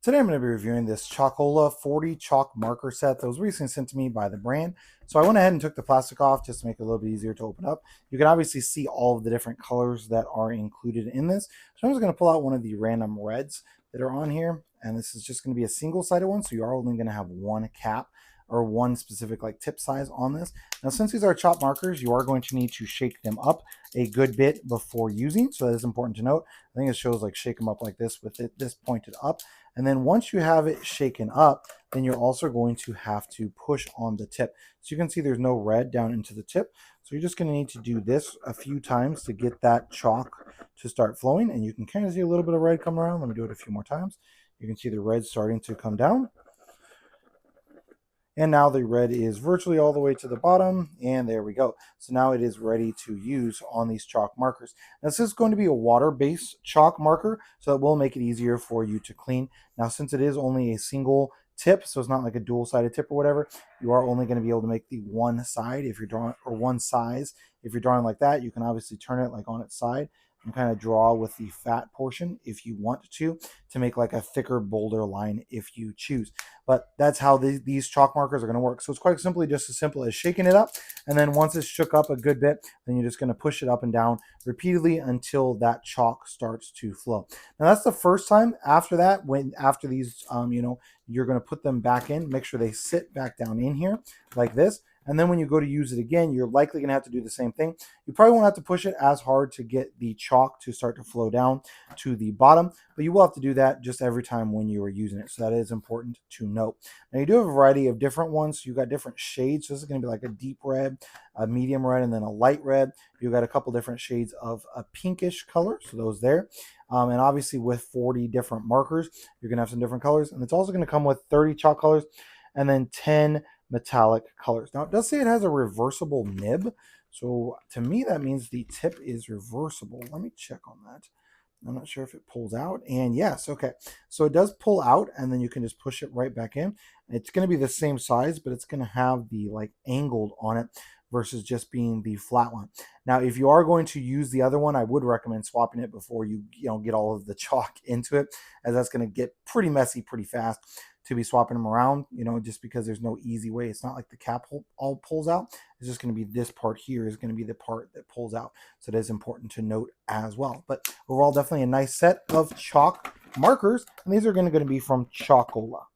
Today I'm going to be reviewing this Chalkola 40 chalk marker set that was recently sent to me by the brand. So I went ahead and took the plastic off just to make it a little bit easier to open up. You can obviously see all of the different colors that are included in this. So I'm just going to pull out one of the random reds that are on here. And this is just going to be a single-sided one. So you are only going to have one cap or one specific like tip size on this. Now, since these are chalk markers, you are going to need to shake them up a good bit before using. So that is important to note. I think it shows like shake them up like this with this pointed up. And then once you have it shaken up, then you're also going to have to push on the tip. So you can see there's no red down into the tip. So you're just going to need to do this a few times to get that chalk to start flowing. And you can kind of see a little bit of red come around. Let me do it a few more times. You can see the red starting to come down. And now the red is virtually all the way to the bottom, and there we go. So now it is ready to use on these chalk markers. Now this is going to be a water-based chalk marker, so it will make it easier for you to clean. Now since it is only a single tip, so it's not like a dual-sided tip or whatever, you are only going to be able to make the one side if you're drawing, or one size. If you're drawing like that, you can obviously turn it like on its side and kind of draw with the fat portion if you want to make like a thicker, bolder line if you choose. But that's how these chalk markers are going to work. So it's quite simply just as simple as shaking it up. And then once it's shook up a good bit, then you're just going to push it up and down repeatedly until that chalk starts to flow. Now that's the first time. After that, after these, you're going to put them back in, make sure they sit back down in here like this. And then when you go to use it again, you're likely going to have to do the same thing. You probably won't have to push it as hard to get the chalk to start to flow down to the bottom, but you will have to do that just every time when you are using it. So that is important to note. Now you do have a variety of different ones. So you've got different shades. So this is going to be like a deep red, a medium red, and then a light red. You've got a couple different shades of a pinkish color. So those there. And obviously with 40 different markers, you're going to have some different colors. And it's also going to come with 30 chalk colors and then 10 metallic colors. Now it does say it has a reversible nib. So to me, that means the tip is reversible. Let me check on that. I'm not sure if it pulls out. And yes, okay. So it does pull out and then you can just push it right back in. It's going to be the same size, but it's going to have the like angled on it versus just being the flat one. Now, if you are going to use the other one, I would recommend swapping it before you get all of the chalk into it, as that's going to get pretty messy pretty fast to be swapping them around, just because there's no easy way. It's not like the cap all pulls out. It's just going to be this part here is going to be the part that pulls out. So it is important to note as well. But overall, definitely a nice set of chalk markers. And these are going to be from Chalkola.